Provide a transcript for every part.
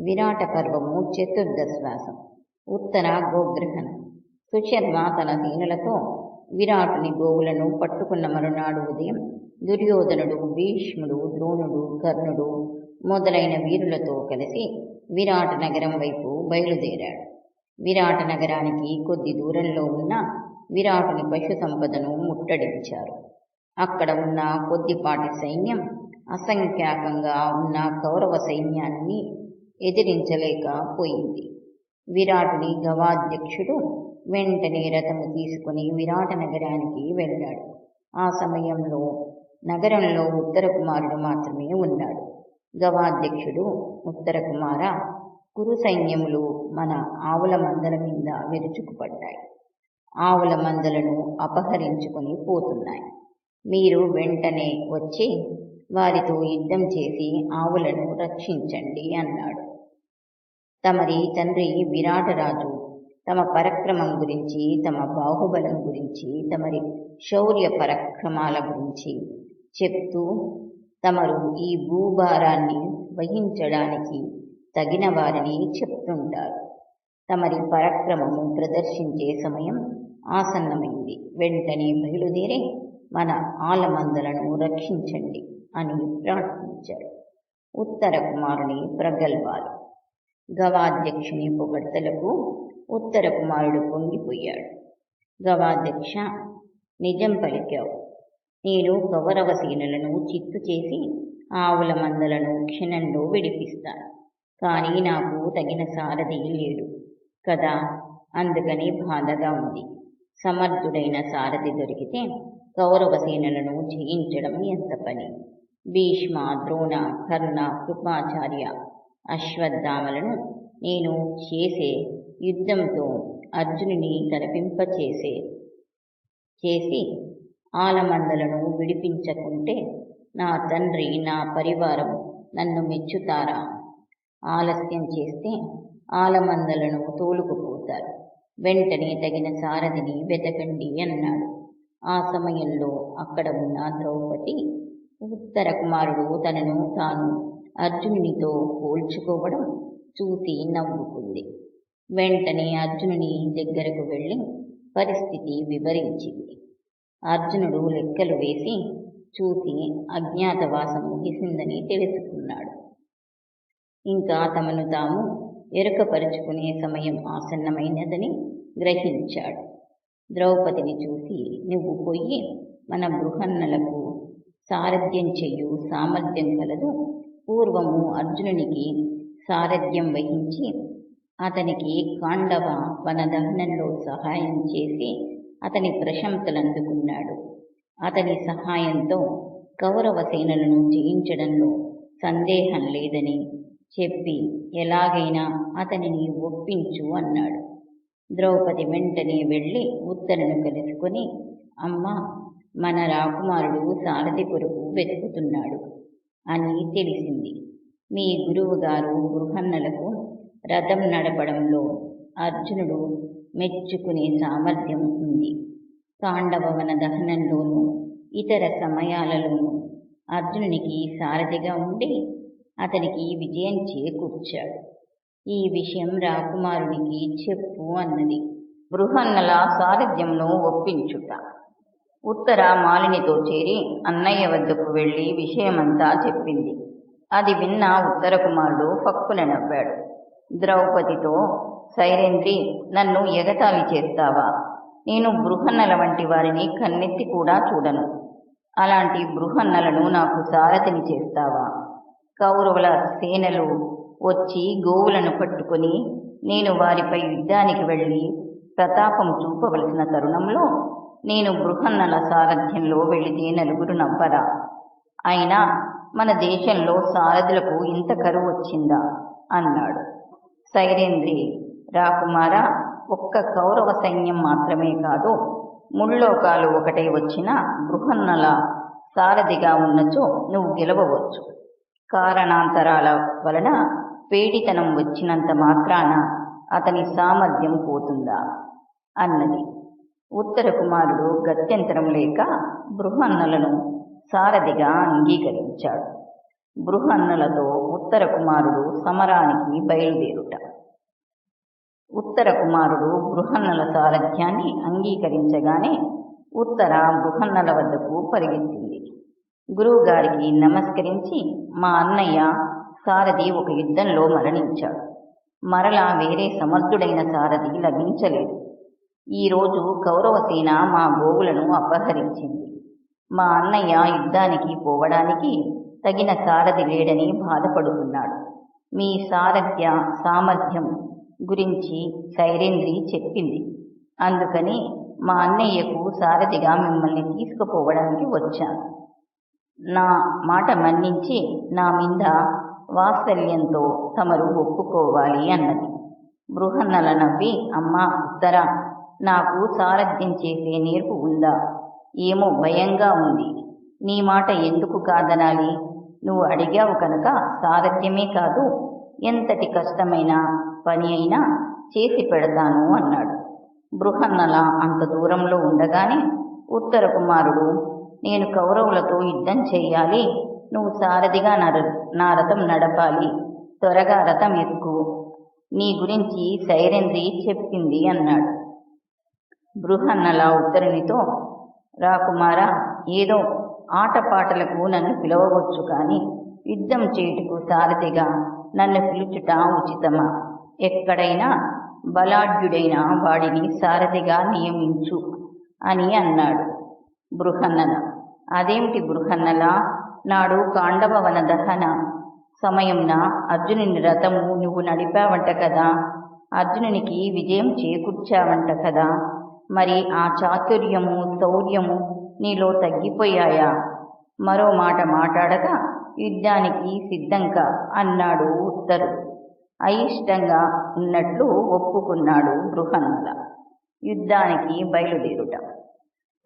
విరాట పర్వము చతుర్దశ్వాసం. ఉత్తర గోగ్రహణం. సుశర్మ తన సేనలతో విరాటుని గోవులను పట్టుకున్న మరునాడు ఉదయం దుర్యోధనుడు, భీష్ముడు, ద్రోణుడు, కర్ణుడు మొదలైన వీరులతో కలిసి విరాట నగరం వైపు బయలుదేరాడు. విరాట నగరానికి కొద్ది దూరంలో ఉన్న విరాటుని పశు సంపదను ముట్టడించారు. అక్కడ ఉన్న కొద్దిపాటి సైన్యం అసంఖ్యాకంగా ఉన్న కౌరవ సైన్యాన్ని ఎదిరించలేకపోయింది. విరాటుని గవాధ్యక్షుడు వెంటనే రథము తీసుకుని విరాట నగరానికి వెళ్ళాడు. ఆ సమయంలో నగరంలో ఉత్తర కుమారుడు మాత్రమే ఉన్నాడు. గవాధ్యక్షుడు, ఉత్తర కుమార, కురు సైన్యములు మన ఆవుల మందల మీద విరుచుకుపడ్డాయి. ఆవుల మందలను అపహరించుకొని పోతున్నాయి. మీరు వెంటనే వచ్చి వారితో యుద్ధం చేసి ఆవులను రక్షించండి అన్నాడు. తమరి తండ్రి విరాటరాజు తమ పరాక్రమం గురించి, తమ బాహుబలం గురించి, తమరి శౌర్య పరాక్రమాల గురించి చెప్తూ తమరు ఈ భూభారాన్ని వహించడానికి తగిన వారిని చెప్తుంటారు. తమరి పరాక్రమము ప్రదర్శించే సమయం ఆసన్నమైంది. వెంటనే బయలుదేరి మన ఆలమందలను రక్షించండి అని ప్రార్థించాడు. ఉత్తర కుమారుని ప్రగల్భాలు. గవాధ్యక్షుని పొగడ్తలకు ఉత్తర కుమారుడు పొంగిపోయాడు. గవాధ్యక్ష, నిజం పలికావు. నేను కౌరవ సేనలను చిత్తు చేసి ఆవుల మందలను క్షణంలో విడిపిస్తాను. కానీ నాకు తగిన సారథి లేడు కదా, అందుకని బాధగా ఉంది. సమర్థుడైన సారథి దొరికితే కౌరవ సేనలను జయించడం ఎంత పని. భీష్మ, ద్రోణ, కర్ణ, కృపాచార్య, అశ్వత్థామలను నేను చేసే యుద్ధంతో అర్జునుని చేసి ఆలమందలను విడిపించకుంటే నా తండ్రి, నా పరివారం నన్ను మెచ్చుతారా? ఆలస్యం చేస్తే ఆలమందలను తోలుకుపోతారు. వెంటనే తగిన సారథిని వెతకండి అన్నాడు. ఆ సమయంలో అక్కడ ఉన్న ద్రౌపది ఉత్తర కుమారుడు తనను తాను అర్జునునితో పోల్చుకోవడం చూసి నవ్వుకుంది. వెంటనే అర్జునుని దగ్గరకు వెళ్ళి పరిస్థితి వివరించింది. అర్జునుడు లెక్కలు వేసి చూసి అజ్ఞాతవాసం ముగిసిందని తెలుసుకున్నాడు. ఇంకా తమను తాము ఎరుకపరుచుకునే సమయం ఆసన్నమైనదని గ్రహించాడు. ద్రౌపదిని చూసి, నువ్వు పోయి మన బృహన్నలకు సారథ్యం చెయ్యు సామర్థ్యం కలదు. పూర్వము అర్జునునికి సారథ్యం వహించి అతనికి ఖాండవ వనదహనంలో సహాయం చేసి అతని ప్రశంసలందుకున్నాడు. అతని సహాయంతో కౌరవ సేనలను జయించడంలో సందేహం లేదని చెప్పి ఎలాగైనా అతనిని ఒప్పించు అన్నాడు. ద్రౌపది వెంటనే వెళ్ళి ఉత్తరను కలుసుకొని, అమ్మా, మన రాకుమారుడు సారథి కొరకు వెతుకుతున్నాడు అని తెలిసింది. మీ గురువుగారు బృహన్నలకు రథం నడపడంలో అర్జునుడు మెచ్చుకునే సామర్థ్యం ఉంది. ఖాండవవన దహనంలోనూ ఇతర సమయాలలోనూ అర్జునునికి సారథిగా ఉండి అతనికి విజయం చేకూర్చాడు. ఈ విషయం రాకుమారునికి చెప్పు అన్నది. బృహన్నల సారథ్యంను ఒప్పించుట. ఉత్తర మాలినితో చేరి అన్నయ్య వద్దకు వెళ్ళి విషయమంతా చెప్పింది. అది విన్న ఉత్తర కుమారుడు ఫక్కున నవ్వాడు. ద్రౌపదితో, సైరేంద్రి, నన్ను ఎగతాళి చేస్తావా? నేను బృహన్నల వంటి వారిని కన్నెత్తి కూడా చూడను. అలాంటి బృహన్నలను నాకు సారథిని చేస్తావా? కౌరవుల సేనలు వచ్చి గోవులను పట్టుకొని నేను వారిపై యుద్ధానికి వెళ్ళి ప్రతాపం చూపవలసిన తరుణంలో నేను బృహన్నల సారథ్యంలో వెళితే నలుగురు నవ్వరా? అయినా మన దేశంలో సారథులకు ఇంత కరువు వచ్చిందా అన్నాడు. సైరేంద్రి, రాకుమార, ఒక్క కౌరవ సైన్యం మాత్రమే కాదు, ముల్లోకాలు ఒకటై వచ్చిన బృహన్నల సారథిగా ఉన్నచో నువ్వు గెలవవచ్చు. కారణాంతరాల వలన పేడితనం వచ్చినంత మాత్రాన అతని సామర్థ్యం పోతుందా అన్నది. ఉత్తర కుమారుడు గత్యంతరం లేక బృహన్నలను సారథిగా అంగీకరించాడు. బృహన్నలతో ఉత్తర కుమారుడు సమరానికి బయలుదేరుట. ఉత్తర కుమారుడు బృహన్నల సారథ్యాన్ని అంగీకరించగానే ఉత్తర బృహన్నల వద్దకు పరిగెత్తింది. గురువుగారికి నమస్కరించి, మా అన్నయ్య సారథి ఒక యుద్ధంలో మరణించాడు. మరలా వేరే సమర్థుడైన సారథి లభించలేదు. ఈరోజు కౌరవసేన మా గోవులను అపహరించింది. మా అన్నయ్య యుద్ధానికి పోవడానికి తగిన సారథి లేడని బాధపడుతున్నాడు. మీ సారథ్య సామర్థ్యం గురించి సైరేంద్రి చెప్పింది. అందుకని మా అన్నయ్యకు సారథిగా మిమ్మల్ని తీసుకుపోవడానికి వచ్చాను. నా మాట మన్నించి నా మీద వాత్సల్యంతో తమరు ఒప్పుకోవాలి అన్నది. బృహన్నల నవ్వి, అమ్మా ఉత్తర, నాకు సారథ్యం చేసే నేర్పు ఉందా? ఏమో భయంగా ఉంది. నీ మాట ఎందుకు కాదనాలి? నువ్వు అడిగావు కనుక సారథ్యమే కాదు, ఎంతటి కష్టమైన పని అయినా చేసి పెడతాను అన్నాడు. బృహన్నల అంత దూరంలో ఉండగానే ఉత్తర కుమారుడు, నేను కౌరవులతో యుద్ధం చెయ్యాలి, నువ్వు సారథిగా నా రథం నడపాలి, త్వరగా రథం ఎక్కు, నీ గురించి సైరేంద్రి చెప్పింది అన్నాడు. బృహన్నల ఉత్తరునితో, రాకుమారా, ఏదో ఆటపాటలకు నన్ను పిలవవచ్చు కానీ యుద్ధం చేయుటకు సారథిగా నన్ను పిలుచుట ఉచితమా? ఎక్కడైనా బలాఢ్యుడైన వాడిని సారథిగా నియమించు అని అన్నాడు. బృహన్నల, అదేమిటి బృహన్నల, నాడు కాండవ వన దహన సమయంన అర్జునుని రథము నువ్వు నడిపావంట కదా, అర్జునునికి విజయం చేకూర్చావంట కదా, మరి ఆ చాతుర్యము శౌర్యము నీలో తగ్గిపోయాయా? మరో మాట మాట్లాడక యుద్ధానికి సిద్ధంకా అన్నాడు ఉత్తరు. అయిష్టంగా ఉన్నట్లు ఒప్పుకున్నాడు బృహన్నల. యుద్ధానికి బయలుదేరుట.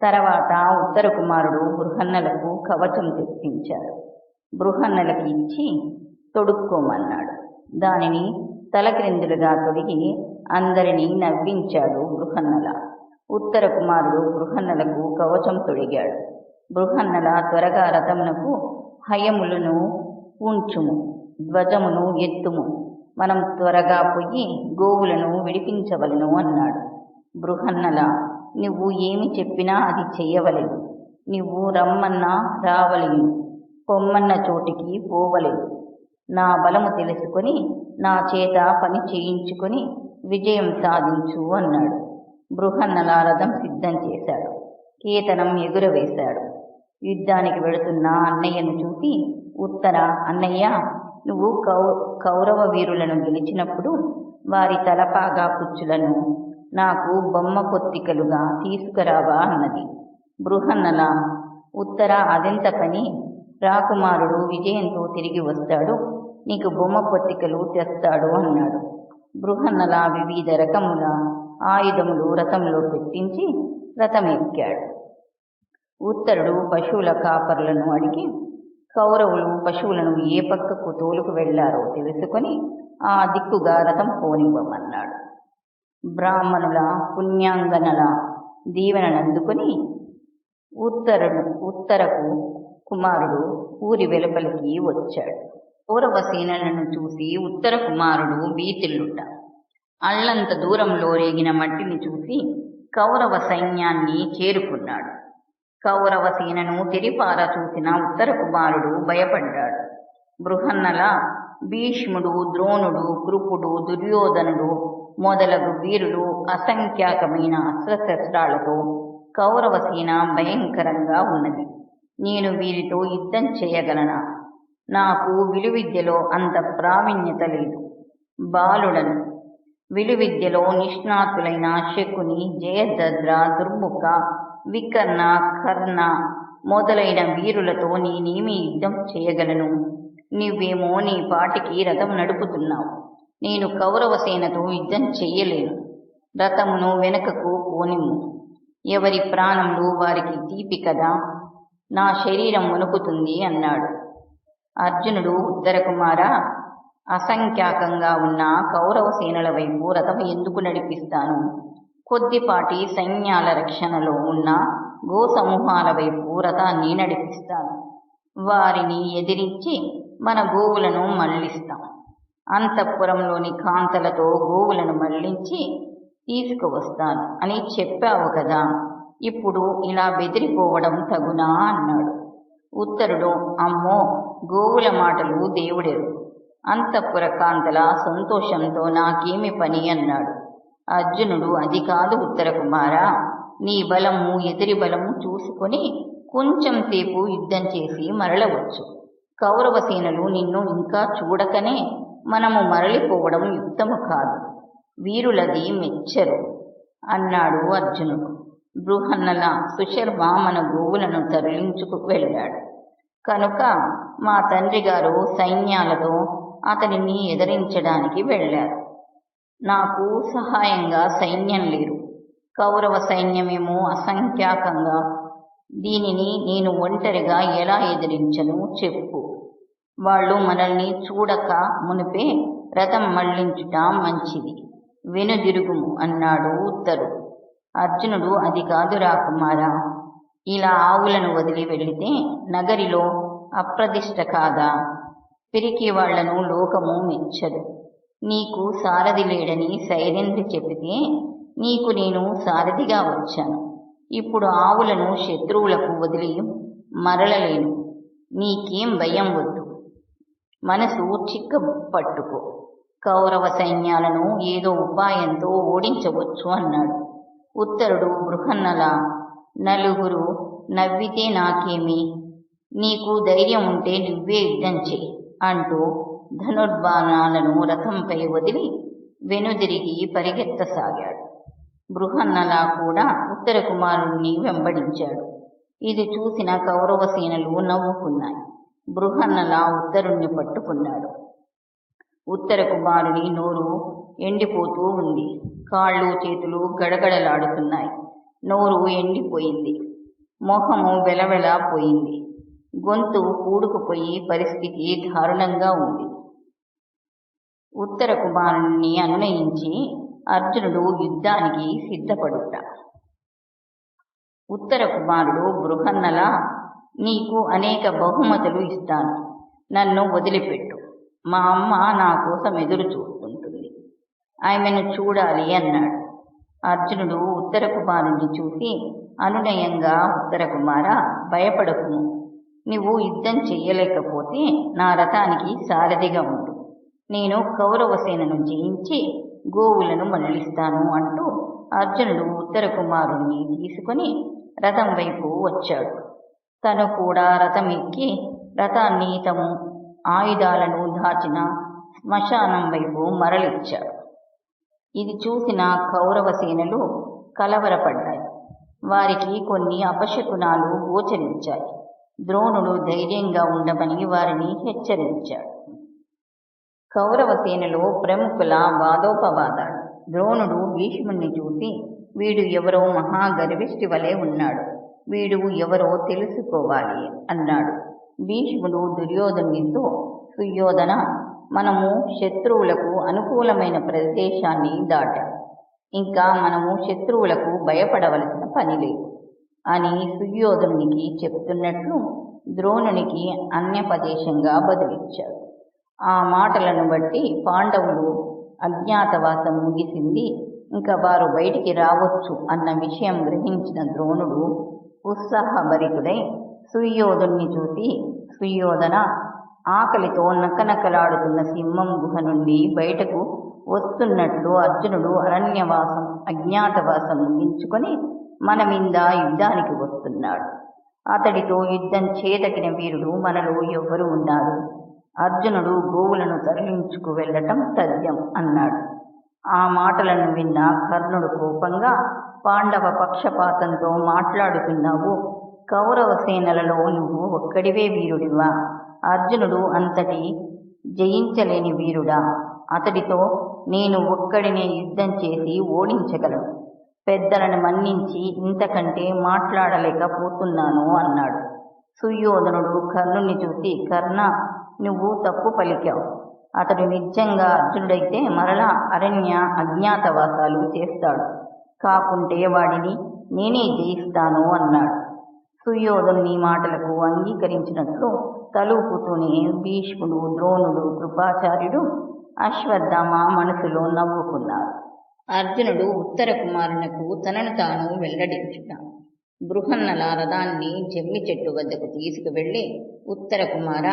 తర్వాత ఉత్తర కుమారుడు బృహన్నలకు కవచం తెప్పించాడు. బృహన్నలకి ఇచ్చి తొడుక్కోమన్నాడు. దానిని తలక్రిందులుగా తొడిగి అందరినీ నవ్వించాడు బృహన్నల. ఉత్తర కుమారుడు బృహన్నలకు కవచం తొడిగాడు. బృహన్నల, త్వరగా రథమునకు హయములను ఉంచుము, ధ్వజమును ఎత్తుము, మనం త్వరగా పోయి గోవులను విడిపించవలను అన్నాడు. బృహన్నల, నువ్వు ఏమి చెప్పినా అది చెయ్యవలెను. నువ్వు రమ్మన్నా రావలేను, పొమ్మన్న చోటికి పోవలేను. నా బలము తెలుసుకొని నా చేత పని చేయించుకొని విజయం సాధించు అన్నాడు. బృహన్నల రథం సిద్ధం చేశాడు. కేతనం ఎగురవేశాడు. యుద్ధానికి వెళుతున్న అన్నయ్యను చూసి ఉత్తర, అన్నయ్య, నువ్వు కౌరవ వీరులను గెలిచినప్పుడు వారి తలపాగా కుచ్చులను నాకు బొమ్మ పొత్తికలుగా తీసుకురావా అన్నది. బృహన్నల, ఉత్తర, అదెంత పని? రాకుమారుడు విజయంతో తిరిగి వస్తాడు, నీకు బొమ్మ పొత్తికలు తెస్తాడు అన్నాడు. బృహన్నల వివిధ రకముల ఆయుధములు రథంలో పెట్టించి రథం ఎక్కాడు. ఉత్తరుడు పశువుల కాపర్లను అడిగి కౌరవులు పశువులను ఏ పక్కకు తోలుకు వెళ్లారో తెలుసుకొని ఆ దిక్కుగా రథం పోనివ్వమన్నాడు. బ్రాహ్మణుల పుణ్యాంగనల దీవెననందుకొని ఉత్తరకు కుమారుడు ఊరి వెలుపలికి వచ్చాడు. కౌరవ సేనలను చూసి ఉత్తర కుమారుడు బీతిల్లుట. అల్లంత దూరంలో రేగిన మట్టిని చూసి కౌరవ సైన్యాన్ని చేరుకున్నాడు. కౌరవ సేనను తెరిపార చూసిన ఉత్తర కుమారుడు భయపడ్డాడు. బృహన్నల, భీష్ముడు, ద్రోణుడు, కృపుడు, దుర్యోధనుడు మొదలగు వీరులు అసంఖ్యాకమైన అస్త్రశస్త్రాలతో కౌరవ సేన భయంకరంగా ఉన్నది. నేను వీరితో యుద్ధం చేయగలనా? నాకు విలువిద్యలో అంత ప్రావీణ్యత లేదు. బాలుడను. విలువిద్యలో నిష్ణాతులైన శకుని, జయద్రథ, దుర్ముఖ, వికర్ణ, కర్ణ మొదలైన వీరులతో నేనేమి యుద్ధం చేయగలను? నువ్వేమో నీ పాటికి రథం నడుపుతున్నావు. నేను కౌరవ సేనతో యుద్ధం చెయ్యలేను. రథమును వెనుకకు పోనిమ్ము. ఎవరి ప్రాణములు వారికి తీపి కదా, నా శరీరం వణుకుతుంది అన్నాడు. అర్జునుడు, ఉత్తర కుమార, అసంఖ్యాకంగా ఉన్న కౌరవ సేనల వైపు రథం ఎందుకు నడిపిస్తాను? కొద్దిపాటి సైన్యాల రక్షణలో ఉన్న గోసమూహాల వైపు రథాన్ని నడిపిస్తాను. వారిని ఎదిరించి మన గోవులను మళ్లిస్తాం. అంతఃపురంలోని కాంతలతో గోవులను మళ్లించి తీసుకువస్తాను అని చెప్పావు కదా, ఇప్పుడు ఇలా బెదిరిపోవడం తగునా అన్నాడు. ఉత్తరుడు, అమ్మో, గోవుల మాటలు దేవుడెరు, అంతఃపుర కాంతల సంతోషంతో నాకేమి పని అన్నాడు. అర్జునుడు, అది కాదు ఉత్తర కుమారా, నీ బలము ఎదిరి బలము చూసుకొని కొంచెం సేపు యుద్ధం చేసి మరలవచ్చు. కౌరవ సేనలు నిన్ను ఇంకా చూడకనే మనము మరలిపోవడం యుక్తము కాదు, వీరులది మెచ్చరు అన్నాడు అర్జునుడు. బృహన్నల సుశర్మ మన గోవులను తరలించుకు వెళ్ళాడు కనుక మా తండ్రి గారు సైన్యాలతో అతనిని ఎదిరించడానికి వెళ్ళారు. నాకు సహాయంగా సైన్యం లేరు, కౌరవ సైన్యమేమో అసంఖ్యాకంగా, దీనిని నేను ఒంటరిగా ఎలా ఎదిరించను చెప్పు. వాళ్ళు మనల్ని చూడక మునిపే రథం మళ్లించుట మంచిది, వెనుదిరుగుము అన్నాడు ఉత్తరుడు. అర్జునుడు, అది కాదురా కుమారా, ఇలా ఆవులను వదిలి వెళితే నగరిలో అప్రదిష్ట కాదా, పిరికి వాళ్లను లోకము మెచ్చదు. నీకు సారథి లేడని సైరేంద్రి చెబితే నీకు నేను సారథిగా వచ్చాను. ఇప్పుడు ఆవులను శత్రువులకు వదిలి మరలలేను. నీకేం భయం వద్దు, మనసు చిక్క పట్టుకో, కౌరవ సైన్యాలను ఏదో ఉపాయంతో ఓడించవచ్చు అన్నాడు. ఉత్తరుడు, బృహన్నల నలుగురు నవ్వితే నాకేమి, నీకు ధైర్యం ఉంటే నువ్వే యుద్ధం చెయ్యి అంటూ ధనుర్బాణాలను రథంపై వదిలి వెనుదిరిగి పరిగెత్తసాగాడు. బృహన్నల కూడా ఉత్తర కుమారుణ్ణి వెంబడించాడు. ఇది చూసిన కౌరవ సేనలు నవ్వుకున్నాయి. బృహన్నల ఉత్తరుణ్ణి పట్టుకున్నాడు. ఉత్తర కుమారుని నోరు ఎండిపోతూ ఉంది, కాళ్ళు చేతులు గడగడలాడుతున్నాయి. నోరు ఎండిపోయింది, మొహము వెలవెలా పోయింది, గొంతు పూడుకుపోయి పరిస్థితి దారుణంగా ఉంది. ఉత్తర కుమారుణ్ణి అనునయించి అర్జునుడు యుద్ధానికి సిద్ధపడుట. ఉత్తర కుమారుడు, బృహన్నల, నీకు అనేక బహుమతులు ఇస్తాను, నన్ను వదిలిపెట్టు, మా అమ్మ నా కోసం ఎదురు చూస్తుంటుంది, ఆమెను చూడాలి అన్నాడు. అర్జునుడు ఉత్తర కుమారుణ్ణి చూసి అనునయంగా, ఉత్తర కుమార, భయపడకుము, నువ్వు యుద్ధం చెయ్యలేకపోతే నా రథానికి సారథిగా ఉండు, నేను కౌరవసేనను జయించి గోవులను మళ్లిస్తాను అంటూ అర్జునుడు ఉత్తర కుమారుణ్ణి తీసుకొని రథం వైపు వచ్చాడు. తను కూడా రథం ఎక్కి రథాన్ని తము ఆయుధాలను దాచిన శ్మశానం వైపు మరలిచ్చాడు. ఇది చూసిన కౌరవ సేనలు కలవరపడ్డాయి. వారికి కొన్ని అపశకునాలు గోచరించాయి. ద్రోణుడు ధైర్యంగా ఉండమని వారిని హెచ్చరించాడు. కౌరవ సేనలో ప్రముఖుల వాదోపవాదాలు. ద్రోణుడు భీష్ముణ్ణి చూసి, వీడు ఎవరో మహాగర్విష్టి వలె ఉన్నాడు, వీడు ఎవరో తెలుసుకోవాలి అన్నాడు. భీష్ముడు దుర్యోధనునితో, సుయోధన, మనము శత్రువులకు అనుకూలమైన ప్రదేశాన్ని దాటాం, ఇంకా మనము శత్రువులకు భయపడవలసిన పని లేదు అని సుయోధనునికి చెప్తున్నట్లు ద్రోణునికి అన్యపదేశంగా బదులిచ్చాడు. ఆ మాటలను బట్టి పాండవులు అజ్ఞాతవాసం ముగిసింది, ఇంకా వారు బయటికి రావచ్చు అన్న విషయం గ్రహించిన ద్రోణుడు ఉత్సాహభరితుడై సుయోధుణ్ణి చూసి, సుయోధన, ఆకలితో నకనకలాడుతున్న సింహం గుహ నుండి బయటకు వస్తున్నట్లు అర్జునుడు అరణ్యవాసం అజ్ఞాతవాసం ముగించుకొని మన మీద యుద్ధానికి వస్తున్నాడు. అతడితో యుద్ధం చేతకిన వీరుడు మనలో ఎవ్వరు ఉన్నారు? అర్జునుడు గోవులను తరలించుకు వెళ్ళటం తథ్యం అన్నాడు. ఆ మాటలను విన్న కర్ణుడు కోపంగా, పాండవ పక్షపాతంతో మాట్లాడుతున్నావు, కౌరవ సేనలలో నువ్వు ఒక్కడివే వీరుడివా? అర్జునుడు అంతటి జయించలేని వీరుడా? అతడితో నేను ఒక్కడినే యుద్ధం చేసి ఓడించగలను, పెద్దలను మన్నించి ఇంతకంటే మాట్లాడలేకపోతున్నాను అన్నాడు. సుయోధనుడు కర్ణుని చూసి, కర్ణ, నువ్వు తప్పు పలికావు, అతడు నిజంగా అర్జునుడైతే మరలా అరణ్య అజ్ఞాతవాసాలు చేస్తాడు, కాకుంటే వాడిని నేనే జయిస్తాను అన్నాడు. సుయోధనుని మాటలకు అంగీకరించినట్లు తలూపుతూనే భీష్ముడు, ద్రోణుడు, కృపాచార్యుడు, అశ్వత్థామ మనసులో నవ్వుకున్నారు. అర్జునుడు ఉత్తర కుమారునకు తనను తాను వెల్లడించుట. బృహన్నల రథాన్ని జమ్మి చెట్టు వద్దకు తీసుకువెళ్ళి, ఉత్తర కుమార,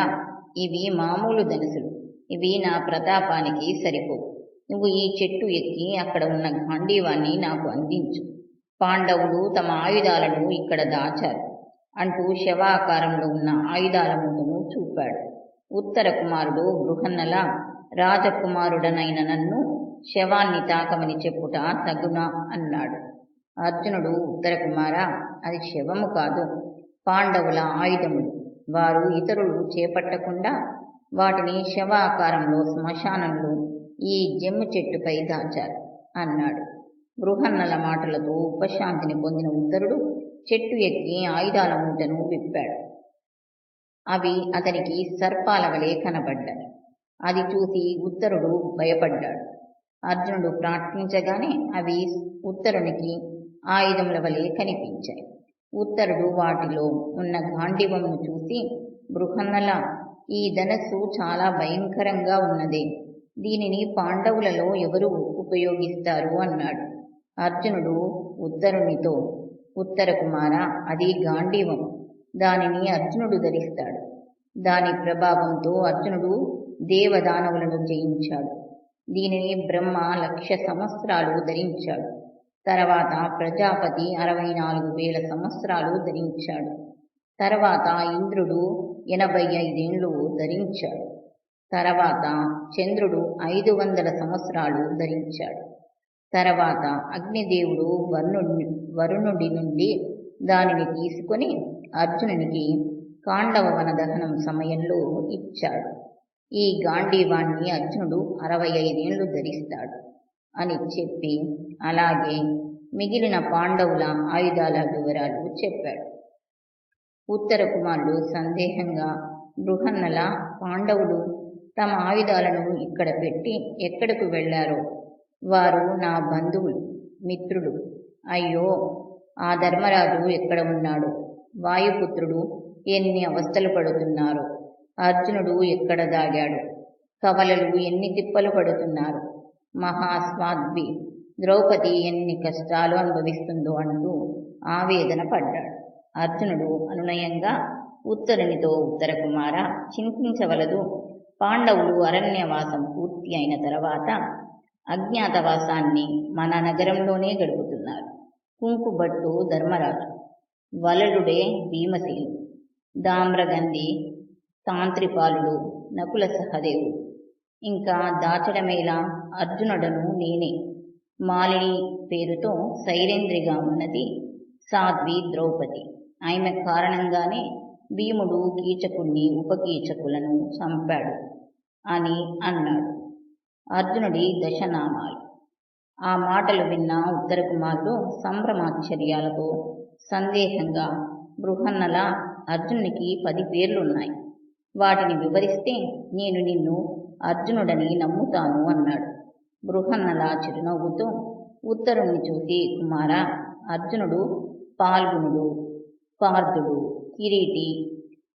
ఇవి మామూలు ధనుసులు, ఇవి నా ప్రతాపానికి సరిపోవు. నువ్వు ఈ చెట్టు ఎక్కి అక్కడ ఉన్న గాంధీవాన్ని నాకు అందించు. పాండవులు తమ ఆయుధాలను ఇక్కడ దాచారు అంటూ శవాకారంలో ఉన్న ఆయుధాల మూటను చూపాడు. ఉత్తర కుమారుడు బృహన్నల, రాజకుమారుడనైన నన్ను శవాన్ని తాకమని చెప్పుట తగునా అన్నాడు. అర్జునుడు, ఉత్తర కుమార, అది శవము కాదు, పాండవుల ఆయుధములు. వారు ఇతరులు చేపట్టకుండా వాటిని శవాకారంలో శ్మశానంలో ఈ జమ్ము చెట్టుపై దాచారు అన్నాడు. బృహన్నల మాటలతో ఉపశాంతిని పొందిన ఉత్తరుడు చెట్టు ఎక్కి ఆయుధాల మూటను విప్పాడు. అవి అతనికి సర్పాల వలె కనబడ్డాయి. అది చూసి ఉత్తరుడు భయపడ్డాడు. అర్జునుడు ప్రార్థించగానే అవి ఉత్తరునికి ఆయుధముల వలె కనిపించాయి. ఉత్తరుడు వాటిలో ఉన్న గాంధీవమును చూసి, బృహన్నల, ఈ ధనస్సు చాలా భయంకరంగా ఉన్నదే, దీనిని పాండవులలో ఎవరు ఉపయోగిస్తారు అన్నాడు. అర్జునుడు ఉత్తరునితో, ఉత్తర కుమార, అది గాంధీవం, దానిని అర్జునుడు ధరిస్తాడు. దాని ప్రభావంతో అర్జునుడు దేవదానవులను జయించాడు. దీనిని బ్రహ్మ 1,00,000 సంవత్సరాలు ధరించాడు. తర్వాత ప్రజాపతి 64,000 సంవత్సరాలు ధరించాడు. తర్వాత ఇంద్రుడు 85 ఏళ్ళు ధరించాడు. తర్వాత చంద్రుడు 500 సంవత్సరాలు ధరించాడు. తర్వాత అగ్నిదేవుడు వరుణుడి నుండి దానిని తీసుకొని అర్జునునికి కాండవ వన దహనం సమయంలో ఇచ్చాడు. ఈ గాంధీవాన్ని అర్జునుడు 65 ఏళ్ళు ధరిస్తాడు అని చెప్పి, అలాగే మిగిలిన పాండవుల ఆయుధాల వివరాలు చెప్పాడు. ఉత్తర కుమారుడు సందేహంగా, బృహన్నల, పాండవులు తమ ఆయుధాలను ఇక్కడ పెట్టి ఎక్కడకు వెళ్లారో? వారు నా బంధువులు, మిత్రులు. అయ్యో, ఆ ధర్మరాజు ఎక్కడ ఉన్నాడు? వాయుపుత్రుడు ఎన్ని అవస్థలు పడుతున్నారో! అర్జునుడు ఎక్కడ దాగాడు? కవలలు ఎన్ని తిప్పలు పడుతున్నారు! మహాస్వాద్వి ద్రౌపది ఎన్ని కష్టాలు అనుభవిస్తుందో అంటూ ఆవేదన పడ్డాడు. అర్జునుడు అనునయంగా ఉత్తరునితో, ఉత్తర కుమార, చింతించవలదు. పాండవులు అరణ్యవాసం పూర్తి అయిన తర్వాత అజ్ఞాతవాసాన్ని మన నగరంలోనే గడుపుతున్నారు. కుంకుబట్టు ధర్మరాజు, వలలుడే భీమసేనుడు, తామ్రగంధి తాంత్రిపాలుడు నకుల సహదేవుడు, ఇంకా దాచడమేలా అర్జునుడను నేనే. మాలిని పేరుతో సైరేంద్రిగా ఉన్నది సాధ్వి ద్రౌపది. ఆమె కారణంగానే భీముడు కీచకుణ్ణి, ఉపకీచకులను చంపాడు అని అన్నాడు. అర్జునుడి దశనామాలు. ఆ మాటలు విన్న ఉత్తర కుమారుడు సంభ్రమాశ్చర్యాలతో సందేహంగా, బృహన్నల, అర్జునునికి 10 పేర్లున్నాయి. వాటిని వివరిస్తే నేను నిన్ను అర్జునుడని నమ్ముతాను అన్నాడు. బృహన్నల చిరునవ్వుతో ఉత్తరుణ్ణి చూసి, కుమార, అర్జునుడు పాల్గుణుడు, పార్థుడు, కిరీటి,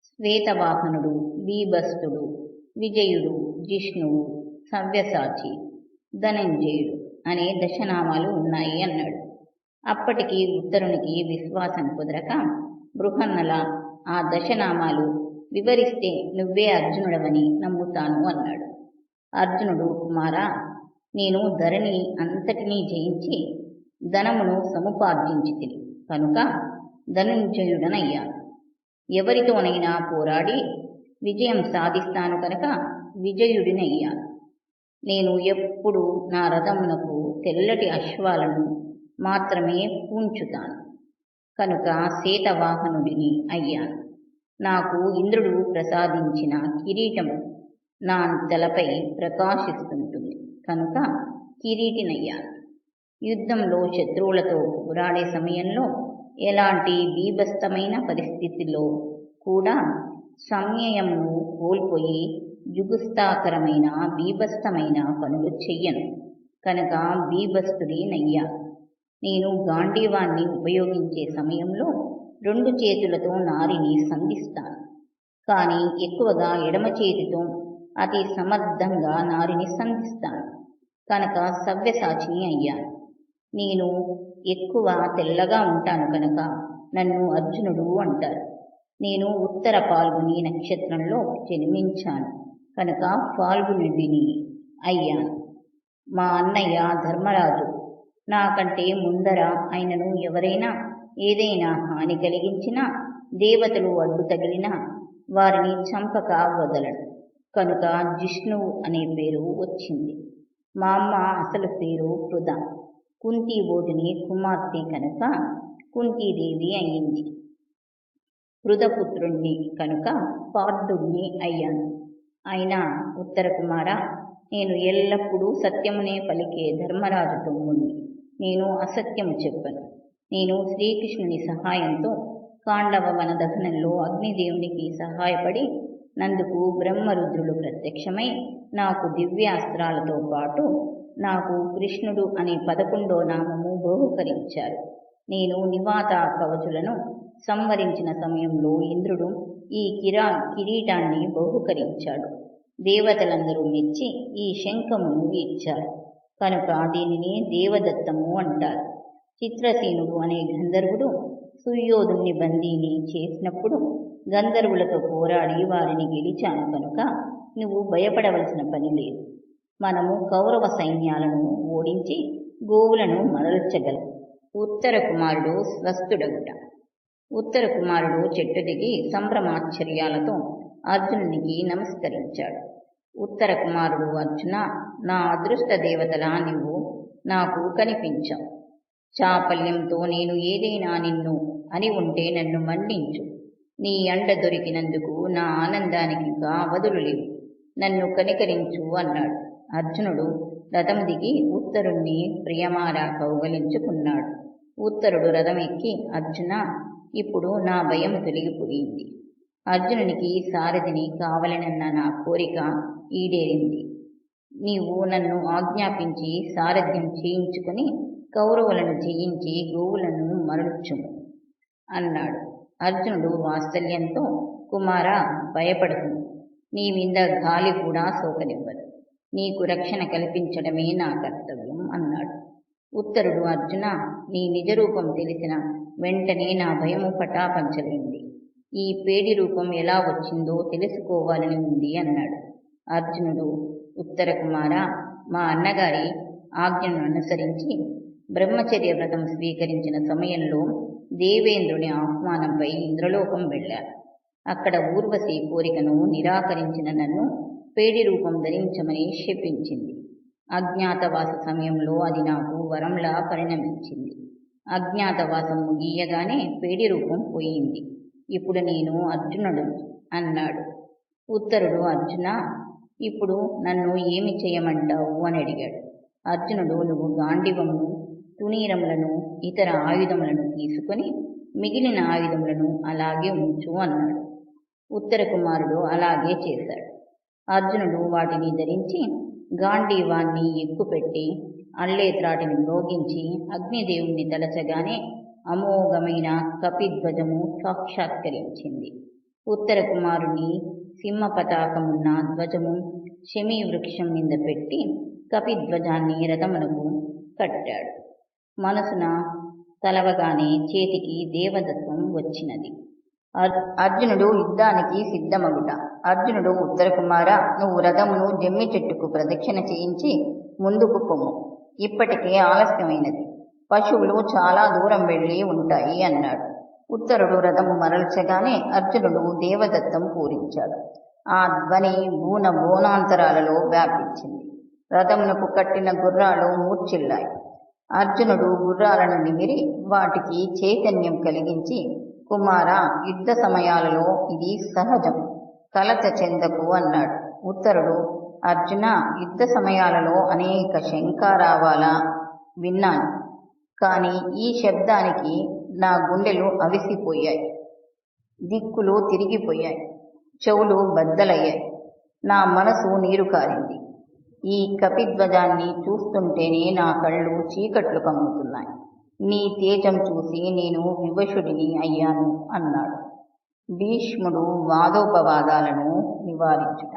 శ్వేతవాహనుడు, బీభత్సుడు, విజయుడు, జిష్ణువు, సవ్యసాచి, ధనంజయుడు అనే దశనామాలు ఉన్నాయి అన్నాడు. అప్పటికి ఉత్తరునికి విశ్వాసం కుదరక, బృహన్నల, ఆ దశనామాలు వివరిస్తే నువ్వే అర్జునుడవని నమ్ముతాను అన్నాడు. అర్జునుడు, కుమార, నేను ధరణి అంతటినీ జయించి ధనమును సముపార్జించితిని కనుక ధనంజయుడనయ్యాను. ఎవరితోనైనా పోరాడి విజయం సాధిస్తాను కనుక విజయుడినయ్యాను. నేను ఎప్పుడు నా రథమునకు తెల్లటి అశ్వాలను మాత్రమే పూంచుతాను కనుక శేతవాహనుడిని అయ్యాను. నాకు ఇంద్రుడు ప్రసాదించిన కిరీటం నా తలపై ప్రకాశిస్తుంటుంది కనుక కిరీటినయ్యాను. యుద్ధంలో శత్రువులతో పోరాడే సమయంలో ఎలాంటి బీభత్సమైన పరిస్థితిలో కూడా సంయమమును కోల్పోయి జుగుప్సాకరమైన బీభత్సమైన పనులు చెయ్యను కనుక బీభత్సుడినయ్యాను. నేను గాంధీవాన్ని ఉపయోగించే సమయంలో 2 చేతులతో నారిని సంధిస్తాను కానీ ఎక్కువగా ఎడమ చేతితో అతి సమర్థంగా నారిని సంధిస్తాను కనుక సవ్యసాచిని అయ్యాను. నేను ఎక్కువ తెల్లగా ఉంటాను కనుక నన్ను అర్జునుడు అంటారు. నేను ఉత్తర పాల్గొని నక్షత్రంలో జన్మించాను కనుక ఫాల్గుణుడిని అయ్యాను. మా అన్నయ్య ధర్మరాజు నాకంటే ముందర ఆయనను ఎవరైనా ఏదైనా హాని కలిగించినా, దేవతలు అడ్డు తగిలినా వారిని చంపక వదలడు కనుక జిష్ణువు అనే పేరు వచ్చింది. మా అమ్మ అసలు పేరు పృథ, కుంతీబోధుని కుమార్తె కనుక కుంతీదేవి అయింది. పృథపుత్రుణ్ణి కనుక పార్థుణ్ణి అయ్యాను. అయినా ఉత్తర కుమార, నేను ఎల్లప్పుడూ సత్యమునే పలికే ధర్మరాజు తమ్ముణ్ణి. నేను అసత్యము చెప్పను. నేను శ్రీకృష్ణుని సహాయంతో కాండవ వన దహనంలో అగ్నిదేవునికి సహాయపడి నందుకు బ్రహ్మరుద్రులు ప్రత్యక్షమై నాకు దివ్యాస్త్రాలతో పాటు నాకు కృష్ణుడు అనే 11వ నామము బహుకరించారు. నేను నివాత కవచులను సంవరించిన సమయంలో ఇంద్రుడు ఈ కిరీటాన్ని బహుకరించాడు. దేవతలందరూ మెచ్చి ఈ శంఖమును ఇచ్చారు కనుక దీనిని దేవదత్తము అంటారు. చిత్రసేనుడు అనే గంధర్వుడు సుయోధుని బందీని చేసినప్పుడు గంధర్వులతో పోరాడి వారిని గెలిచాను కనుక నువ్వు భయపడవలసిన పని లేదు. మనము కౌరవ సైన్యాలను ఓడించి గోవులను మరల్చగలం. ఉత్తర కుమారుడు స్వస్థుడగుట. ఉత్తర కుమారుడు చెట్టు దిగి సంభ్రమాశ్చర్యాలతో అర్జునునికి నమస్కరించాడు. ఉత్తర కుమారుడు అర్జున, నా అదృష్ట దేవతలా నీవు నాకు కనిపించావు. చాపల్యంతో నేను ఏదైనా నిన్ను అని ఉంటే నన్ను మన్నించు. నీ అండ దొరికినందుకు నా ఆనందానికి ఇంకా అవధులు లేవు. నన్ను కనికరించు అన్నాడు. అర్జునుడు రథం దిగి ఉత్తరుణ్ణి ప్రియమారా కౌగలించుకున్నాడు. ఉత్తరుడు రథం ఎక్కి, అర్జున, ఇప్పుడు నా భయం తొలగిపోయింది. అర్జునునికి సారథిని కావలనన్న నా కోరిక ఈడేరింది. నీవు నన్ను ఆజ్ఞాపించి సారథ్యం చేయించుకుని కౌరవులను జయించి గోవులను మరల్చుము అన్నాడు. అర్జునుడు వాత్సల్యంతో, కుమారా, భయపడకు. నీ మీద గాలి కూడా సోకనివ్వదు. నీకు రక్షణ కల్పించడమే నా కర్తవ్యం అన్నాడు. ఉత్తరుడు, అర్జున, నీ నిజరూపం తెలిసిన వెంటనే నా భయము పటాపంచలైంది. ఈ పేడి రూపం ఎలా వచ్చిందో తెలుసుకోవాలని ఉంది అన్నాడు. అర్జునుడు, ఉత్తర కుమార, మా అన్నగారి ఆజ్ఞను అనుసరించి బ్రహ్మచర్య వ్రతం స్వీకరించిన సమయంలో దేవేంద్రుని ఆహ్వానంపై ఇంద్రలోకం వెళ్ళాను. అక్కడ ఊర్వశి కోరికను నిరాకరించిన నన్ను పేడి రూపం ధరించమని శపించింది. అజ్ఞాతవాస సమయంలో అది నాకు వరంలా పరిణమించింది. అజ్ఞాతవాసం ముగియగానే పేడి రూపం పోయింది. ఇప్పుడు నేను అర్జునుడు అన్నాడు. ఉత్తరుడు, అర్జున, ఇప్పుడు నన్ను ఏమి చేయమంటావు అని అడిగాడు. అర్జునుడు, నువ్వు గాండివమును, తునీరములను, ఇతర ఆయుధములను తీసుకొని మిగిలిన ఆయుధములను అలాగే ఉంచు అన్నాడు. ఉత్తర కుమారుడు అలాగే చేశాడు. అర్జునుడు వాటిని ధరించి గాంధీవాన్ని ఎక్కుపెట్టి అల్లేత్రాటిని మ్రోగించి అగ్నిదేవుణ్ణి తలచగానే అమోఘమైన కపిధ్వజము సాక్షాత్కరించింది. ఉత్తర కుమారుని సింహపతాకమున్న ధ్వజము శమీ వృక్షం మీద పెట్టి కపిధ్వజాన్ని రథమునకు కట్టాడు. మనసున తలవగానే చేతికి దేవదత్వం వచ్చినది. అర్జునుడు యుద్ధానికి సిద్ధమగుట. అర్జునుడు, ఉత్తర కుమార, నువ్వు రథమును జమ్మి చెట్టుకు ప్రదక్షిణ చేయించి ముందుకు పొమ్ము. ఇప్పటికే ఆలస్యమైనది. పశువులు చాలా దూరం వెళ్ళి ఉంటాయి అన్నాడు. ఉత్తరుడు రథము మరల్చగానే అర్జునుడు దేవదత్తం పూరించాడు. ఆ ధ్వని బోనాంతరాలలో వ్యాపించింది. రథమునకు కట్టిన గుర్రాలు మూర్ఛిల్లాయి. అర్జునుడు గుర్రాలను నిమిరి వాటికి చైతన్యం కలిగించి, కుమార, యుద్ధ సమయాలలో ఇది సహజం, కలత చెందకు అన్నాడు. ఉత్తరుడు, అర్జున, యుద్ధ సమయాలలో అనేక శంఖారావాల విన్నాను. కానీ ఈ శబ్దానికి నా గుండెలు అవిసిపోయాయి, దిక్కులు తిరిగిపోయాయి, చెవులు బద్దలయ్యాయి, నా మనసు నీరు కారింది. ఈ కపిధ్వజాన్ని చూస్తుంటేనే నా కళ్ళు చీకట్లు కమ్ముతున్నాయి. నీ తేజం చూసి నేను వివశుడిని అయ్యాను అన్నాడు. భీష్ముడు వాదోపవాదాలను నివారించుట.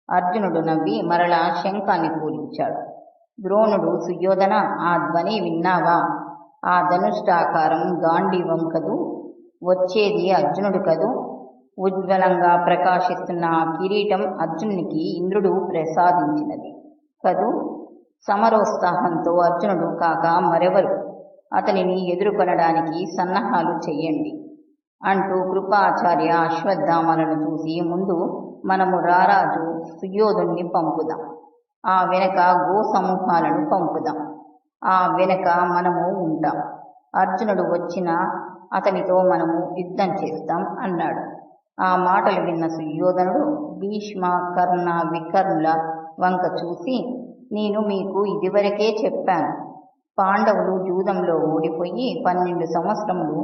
అర్జునుడు నవ్వి మరలా శంఖాన్ని పూరించాడు. ద్రోణుడు సుయోధన, ఆ ధ్వని విన్నావా? ఆ ధనుష్టాకారం గాంధీవం కదూ? వచ్చేది అర్జునుడు కదూ? ఉజ్వలంగా ప్రకాశిస్తున్న ఆ కిరీటం అర్జునునికి ఇంద్రుడు ప్రసాదించినది కదూ? సమరోత్సాహంతో అర్జునుడు కాక మరెవరు? అతనిని ఎదుర్కొనడానికి సన్నాహాలు చెయ్యండి అంటూ కృపాచార్య అశ్వత్థామలను చూసి, ముందు మనము రారాజు సుయోధుణ్ణి పంపుదాం, ఆ వెనక గో సమూహాలను పంపుదాం, ఆ వెనక మనము ఉంటాం. అర్జునుడు వచ్చినా అతనితో మనము యుద్ధం చేస్తాం అన్నాడు. ఆ మాటలు విన్న సుయోధనుడు భీష్మ, కర్ణ, వికర్ణుల వంక చూసి, నేను మీకు ఇదివరకే చెప్పాను, పాండవులు జూదంలో ఓడిపోయి 12 సంవత్సరములు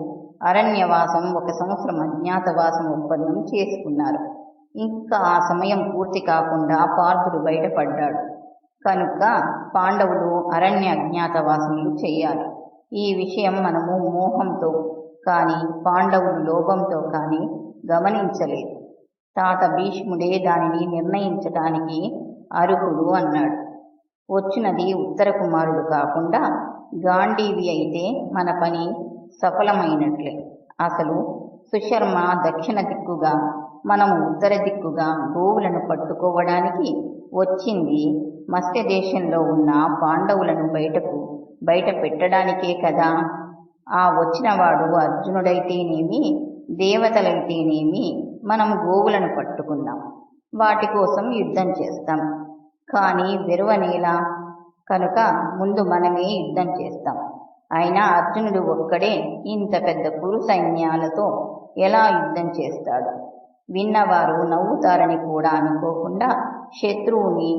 అరణ్యవాసం, 1 సంవత్సరం అజ్ఞాతవాసం ఒప్పందం చేసుకున్నారు. ఇంకా ఆ సమయం పూర్తి కాకుండా పార్థుడు బయటపడ్డాడు. కనుక పాండవులు అరణ్య అజ్ఞాతవాసములు చెయ్యాలి. ఈ విషయం మనము మోహంతో కానీ, పాండవులు లోభంతో కానీ గమనించలేదు. తాత భీష్ముడే దానిని నిర్ణయించటానికి అర్హుడు అన్నాడు. వచ్చినది ఉత్తర కుమారుడు కాకుండా గాంధీవి అయితే మన పని సఫలమైనట్లే. అసలు సుశర్మ దక్షిణ దిక్కుగా, మనము ఉత్తర దిక్కుగా గోవులను పట్టుకోవడానికి వచ్చింది మత్స్య దేశంలో ఉన్న పాండవులను బయట పెట్టడానికే కదా. ఆ వచ్చినవాడు అర్జునుడైతేనేమి, దేవతలైతేనేమి, మనం గోవులను పట్టుకుందాం, వాటి కోసం యుద్ధం చేస్తాం. కానీ వెరువనేలా? కనుక ముందు మనమే యుద్ధం చేస్తాం. అయినా అర్జునుడు ఒక్కడే ఇంత పెద్ద కురు సైన్యాలతో ఎలా యుద్ధం చేస్తాడు? విన్నవారు నవ్వుతారని కూడా అనుకోకుండా శత్రువుని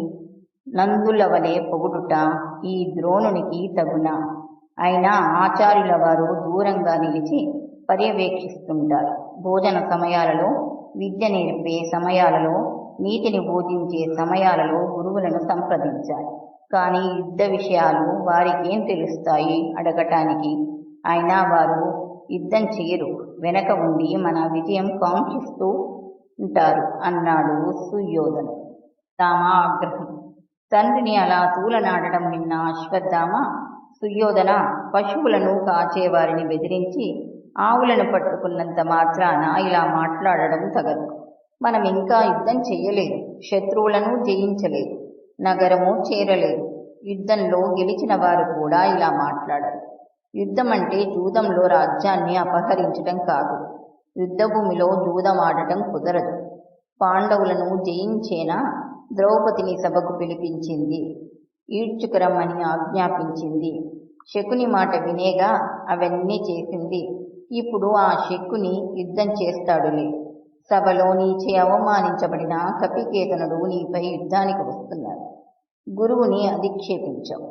నందుల వలె పొగుడుట ఈ ద్రోణునికి తగునా? అయినా ఆచార్యుల వారు దూరంగా నిలిచి పర్యవేక్షిస్తుంటారు. భోజన సమయాలలో, విద్య నేర్పే సమయాలలో, నీతిని బోధించే సమయాలలో గురువులను సంప్రదించాలి. కానీ యుద్ధ విషయాలు వారికేం తెలుస్తాయి అడగటానికి? అయినా వారు యుద్ధం చేయరు, వెనక ఉండి మన విజయం కాంక్షిస్తూ ఉంటారు అన్నాడు సుయోధను. రామ ఆగ్రహం. తండ్రిని అలా తూలనాడటం విన్న అశ్వత్థామ, సుయోధన, పశువులను కాచేవారిని బెదిరించి ఆవులను పట్టుకున్నంత మాత్రాన ఇలా మాట్లాడడం తగదు. మనం ఇంకా యుద్ధం చెయ్యలేదు, శత్రువులను జయించలేదు, నగరము చేరలేదు. యుద్ధంలో గెలిచిన వారు కూడా ఇలా మాట్లాడరు. యుద్ధం అంటే జూదంలో రాజ్యాన్ని అపహరించటం కాదు. యుద్ధభూమిలో జూదం ఆడటం కుదరదు. పాండవులను జయించేనా ద్రౌపదిని సభకు పిలిపించింది, ఈడ్చుకురమ్మని ఆజ్ఞాపించింది. శకుని మాట వినేగా అవన్నీ చేసింది. ఇప్పుడు ఆ శకుని యుద్ధం చేస్తాడులే. సభలో నీచే అవమానించబడిన కపికేతనుడు నీపై యుద్ధానికి వస్తున్నాడు. గురువుని అధిక్షేపించావు.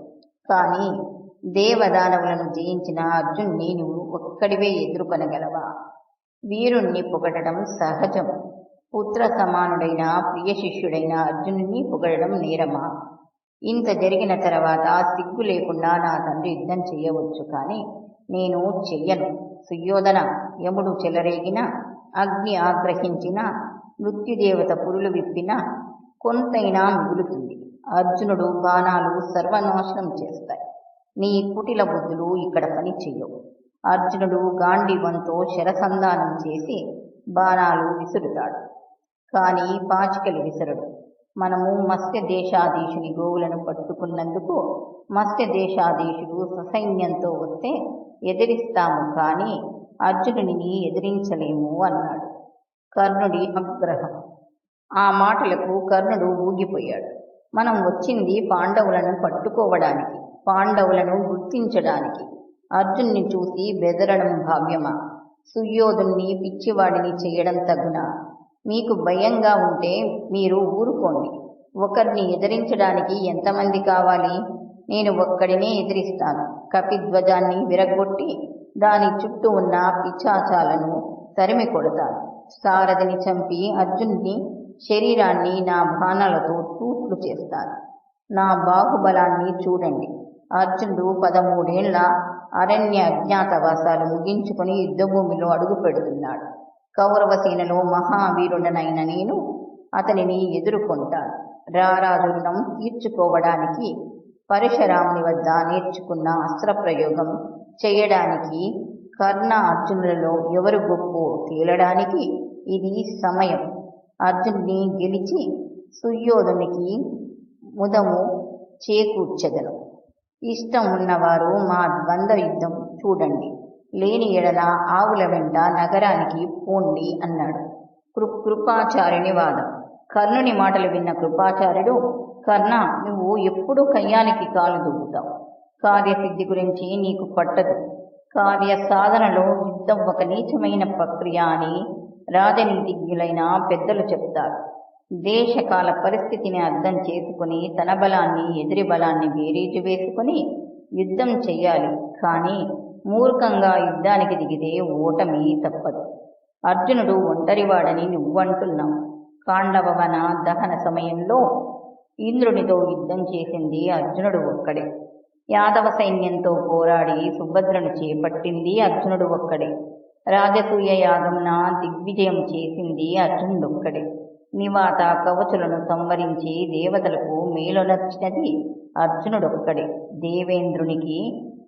కానీ దేవదానవులను జయించిన అర్జున్ని నువ్వు ఒక్కడివే ఎదుర్కొనగలవా? వీరుణ్ణి పొగడటం సహజం. పుత్ర సమానుడైన ప్రియ శిష్యుడైన అర్జునుని పొగడడం నేరమా? ఇంత జరిగిన తర్వాత సిగ్గు లేకుండా నా తండ్రి యుద్ధం చెయ్యవచ్చు, కానీ నేను చెయ్యను. సుయోధన, యముడు చెలరేగిన, అగ్ని ఆగ్రహించిన, మృత్యుదేవత పురులు విప్పిన కొంతైనా మిగులుతుంది. అర్జునుడు బాణాలు సర్వనాశనం చేస్తాయి. నీ కుటిల బుద్ధులు ఇక్కడ పని చెయ్యవు. అర్జునుడు గాంధీవంతో శరసంధానం చేసి బాణాలు విసురుతాడు, కానీ పాచికలు విసరడు. మనము మత్స్య దేశాధీశుని గోవులను పట్టుకున్నందుకు మత్స్య దేశాధీశుడు ససైన్యంతో వస్తే ఎదిరిస్తాము, కానీ అర్జునుడిని ఎదిరించలేము అన్నాడు. కర్ణుడి ఆగ్రహం. ఆ మాటలకు కర్ణుడు ఊగిపోయాడు. మనం వచ్చింది పాండవులను పట్టుకోవడానికి, పాండవులను గుర్తించడానికి. అర్జున్ని చూసి బెదరడం భావ్యమా? సుయోధుణ్ణి పిచ్చివాడిని చేయడం తగునా? మీకు భయంగా ఉంటే మీరు ఊరుకోండి. ఒకరిని ఎదిరించడానికి ఎంతమంది కావాలి? నేను ఒక్కడినే ఎదిరిస్తాను. కపిధ్వజాన్ని విరగొట్టి దాని చుట్టూ ఉన్న పిశాచాలను తరిమి కొడతాను. సారథిని చంపి అర్జునుని శరీరాన్ని నా బాణాలతో తూట్లు చేస్తాను. నా బాహుబలాన్ని చూడండి. అర్జునుడు 13 ఏళ్ల అరణ్య అజ్ఞాతవాసాలు ముగించుకొని యుద్ధభూమిలో అడుగు పెడుతున్నాడు. కౌరవసేనలో మహావీరుడనైన నేను అతనిని ఎదుర్కొంటాను. రారాజు రుణం తీర్చుకోవడానికి పరశురాముని వద్ద నేర్చుకున్న అస్త్రప్రయోగం చేయడానికి, కర్ణ అర్జునులలో ఎవరు గొప్పో తేలడానికి ఇది సమయం. అర్జునుని గెలిచి సుయోధునికి ముదము చేకూర్చెదను. ఇష్టం ఉన్నవారు మా ద్వంద్వ యుద్ధం చూడండి, లేని ఎడల ఆవుల వెంట నగరానికి పోండి అన్నాడు. కృపాచార్యుని వాదం. కర్ణుని మాటలు విన్న కృపాచార్యుడు, కర్ణ, నువ్వు ఎప్పుడూ కయ్యానికి కాలు దూకుతావు. కార్యసిద్ధి గురించి నీకు పట్టదు. కార్య సాధనలో యుద్ధం ఒక నీచమైన ప్రక్రియ అని రాజనీతిజ్ఞులైన పెద్దలు చెప్తారు. దేశకాల పరిస్థితిని అర్థం చేసుకుని తన బలాన్ని ఎదురి బలాన్ని బేరీజు వేసుకుని యుద్ధం చెయ్యాలి. కానీ మూర్ఖంగా యుద్ధానికి దిగితే ఓటమి తప్పదు. అర్జునుడు ఒంటరివాడని నువ్వంటున్నావు. కాండవవన దహన సమయంలో ఇంద్రునితో యుద్ధం చేసింది అర్జునుడు ఒక్కడే. యాదవ సైన్యంతో పోరాడి సుభద్రను చేపట్టింది అర్జునుడు ఒక్కడే. రాజసూయ యాగంన దిగ్విజయం చేసింది అర్జునుడొక్కడే. నివాత కవచులను సంవరించి దేవతలకు మేలునర్చినది అర్జునుడొక్కడే. దేవేంద్రునికి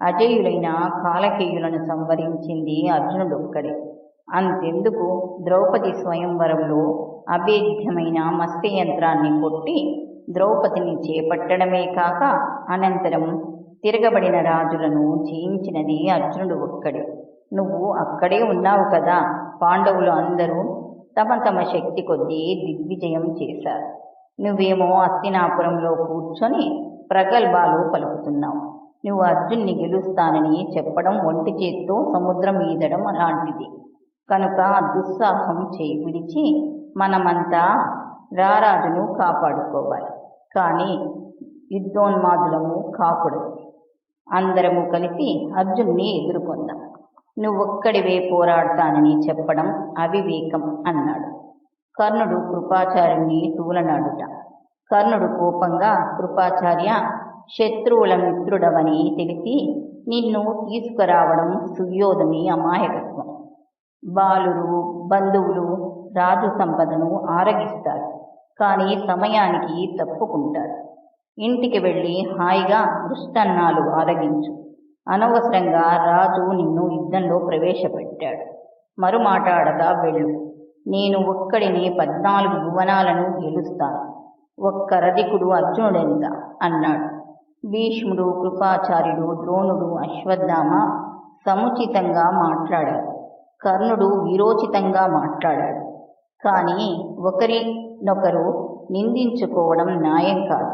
అజయులైన కాలకేయులను సంవరించింది అర్జునుడొక్కడే. అంతెందుకు, ద్రౌపది స్వయంవరంలో అభేద్యమైన మత్స్యయంత్రాన్ని కొట్టి ద్రౌపదిని చేపట్టడమే కాక అనంతరం తిరగబడిన రాజులను జయించినది అర్జునుడు ఒక్కడే. నువ్వు అక్కడే ఉన్నావు కదా. పాండవులు అందరూ తమ తమ శక్తి కొద్దీ దిగ్విజయం చేశారు. నువ్వేమో హస్తినాపురంలో కూర్చొని ప్రగల్భాలు పలుకుతున్నావు. నువ్వు అర్జున్ని గెలుస్తానని చెప్పడం ఒంటి చేత్తో సముద్రం ఈదడం అలాంటిది. కనుక దుస్సాహం చేయి విడిచి మనమంతా రారాజును కాపాడుకోవాలి. కానీ యుద్ధోన్మాదులము కాకూడదు. అందరము కలిసి అర్జున్ని ఎదుర్కొందాం. నువ్వొక్కడివే పోరాడతానని చెప్పడం అవివేకం అన్నాడు. కర్ణుడు కృపాచార్యుని తూలనాడుట. కర్ణుడు కోపంగా, కృపాచార్య, శత్రువుల మిత్రుడవని తెలిసి నిన్ను తీసుకురావడం సుయోధుని అమాయకత్వం. బాలురు, బంధువులు రాజు సంపదను ఆరగిస్తారు, కానీ సమయానికి తప్పుకుంటారు. ఇంటికి వెళ్ళి హాయిగా మృష్టన్నాలు ఆరగించు. అనవసరంగా రాజు నిన్ను యుద్ధంలో ప్రవేశపెట్టాడు. మరుమాటాడగా వెళ్ళు. నేను ఒక్కడిని 14 భువనాలను గెలుస్తాను. ఒక్క రధికుడు అర్జునుడెంత అన్నాడు. భీష్ముడు, కృపాచార్యుడు, ద్రోణుడు, అశ్వత్థామ సముచితంగా మాట్లాడారు. కర్ణుడు వీరోచితంగా మాట్లాడాడు. కానీ ఒకరినొకరు నిందించుకోవడం న్యాయం కాదు.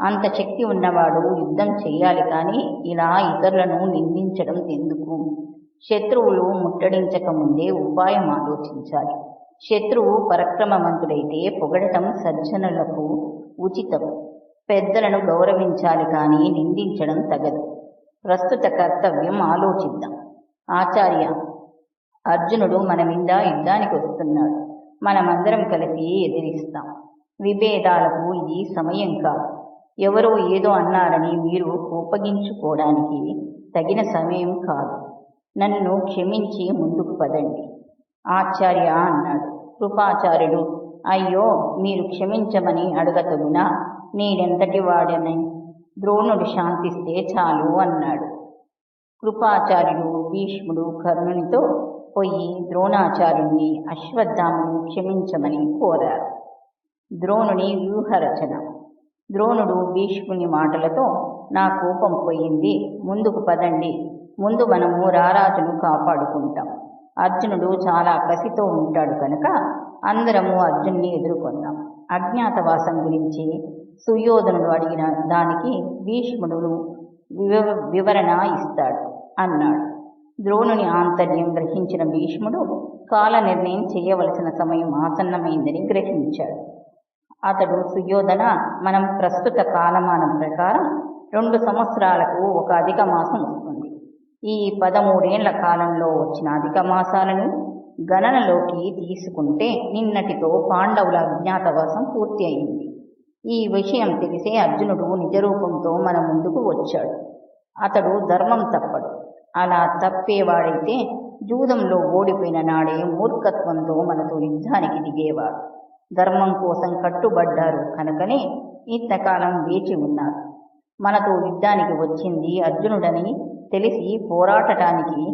అంత శక్తి ఉన్నవాడు యుద్ధం చెయ్యాలి, కానీ ఇలా ఇతరులను నిందించడం ఎందుకు? శత్రువులు ముట్టడించకముందే ఉపాయం ఆలోచించాలి. శత్రువు పరక్రమవంతుడైతే పొగడటం సజ్జనులకు ఉచితం. పెద్దలను గౌరవించాలి, కానీ నిందించడం తగదు. ప్రస్తుత కర్తవ్యం ఆలోచిద్దాం. ఆచార్య, అర్జునుడు మన మీద యుద్ధానికి వస్తున్నాడు. మనమందరం కలిసి ఎదిరిస్తాం. విభేదాలకు ఇది సమయం కాదు. ఎవరో ఏదో అన్నారని మీరు కోపగించుకోవడానికి తగిన సమయం కాదు. నన్ను క్షమించి ముందుకు పదండి ఆచార్య అన్నాడు. కృపాచార్యుడు, అయ్యో, మీరు క్షమించమని అడగతగునా? నేనెంతటి వాడని? ద్రోణుడు శాంతిస్తే చాలు అన్నాడు. కృపాచార్యుడు, భీష్ముడు కర్ణునితో పోయి ద్రోణాచార్యుని, అశ్వత్థామను క్షమించమని కోరారు. ద్రోణుని వ్యూహరచన. ద్రోణుడు భీష్ముని మాటలతో నా కోపం పోయింది, ముందుకు పదండి, ముందు మనము రారాజును కాపాడుకుంటాం. అర్జునుడు చాలా కసితో ఉంటాడు కనుక అందరము అర్జున్ని ఎదుర్కొందాం. అజ్ఞాతవాసం గురించి సుయోధనుడు అడిగిన దానికి భీష్ముడు వివరణ ఇస్తాడు అన్నాడు. ద్రోణుని ఆంతర్యం గ్రహించిన భీష్ముడు కాల నిర్ణయం చేయవలసిన సమయం ఆసన్నమైందని గ్రహించాడు. అతడు, సుయోధన, మనం ప్రస్తుత కాలమానం ప్రకారం 2 సంవత్సరాలకు ఒక అధిక మాసం వస్తుంది. ఈ 13 ఏళ్ల కాలంలో వచ్చిన అధిక మాసాలను గణనలోకి తీసుకుంటే నిన్నటితో పాండవుల అజ్ఞాతవాసం పూర్తి అయింది. ఈ విషయం తెలిసే అర్జునుడు నిజరూపంతో మన ముందుకు వచ్చాడు. అతడు ధర్మం తప్పడు. అలా తప్పేవాడైతే జూదంలో ఓడిపోయిన నాడే మూర్ఖత్వంతో మనతో యుద్ధానికి దిగేవాడు. ధర్మం కోసం కట్టుబడ్డారు కనుకనే ఇంతకాలం వేచి ఉన్నారు. మనతో యుద్ధానికి వచ్చింది అర్జునుడని తెలిసి పోరాటటానికి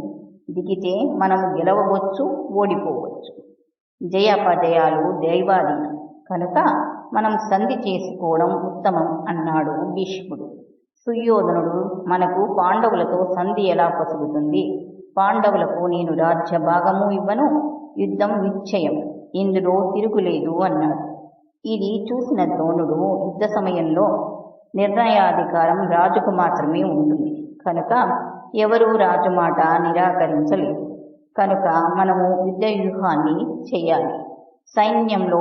దిగితే మనము గెలవవచ్చు, ఓడిపోవచ్చు. జయాపజయాలు దైవాధీనం కనుక మనం సంధి చేసుకోవడం ఉత్తమం అన్నాడు భీష్ముడు. సుయోధనుడు, మనకు పాండవులతో సంధి ఎలా పొసుగుతుంది? పాండవులకు నేను రాజ్య భాగము ఇవ్వను, యుద్ధం నిశ్చయం, ఇందులో తిరుగులేదు అన్నాడు. ఇది చూసిన ద్రోణుడు, యుద్ధ సమయంలో నిర్ణయాధికారం రాజుకు మాత్రమే ఉంటుంది కనుక ఎవరూ రాజు మాట నిరాకరించలేదు. కనుక మనము యుద్ధ వ్యూహాన్ని చేయాలి. సైన్యంలో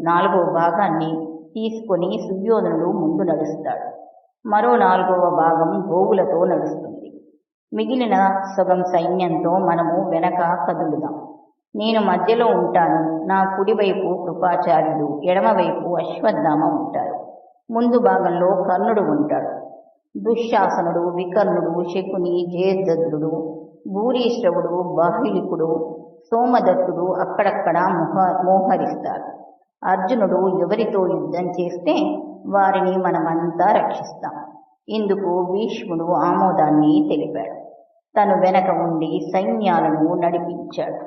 నాలుగవ భాగాన్ని తీసుకొని సుయోధనుడు ముందు నడుస్తాడు. మరో 4వ భాగం గోవులతో నడుస్తుంది. మిగిలిన సగం సైన్యంతో మనము వెనక కదులుదాం. నేను మధ్యలో ఉంటాను. నా కుడివైపు కృపాచార్యుడు, ఎడమవైపు అశ్వత్థామ ఉంటారు. ముందు భాగంలో కర్ణుడు ఉంటాడు. దుశ్శాసనుడు, వికర్ణుడు, శకుని, జయద్రథుడు, భూరీశ్రవుడు, బాహ్లికుడు, సోమదత్తుడు అక్కడక్కడ మోహరిస్తారు. అర్జునుడు ఎవరితో యుద్ధం చేస్తే వారిని మనమంతా రక్షిస్తాం. ఇందుకు భీష్ముడు ఆమోదాన్ని తెలిపాడు. తను వెనక ఉండి సైన్యాలను నడిపించాడు.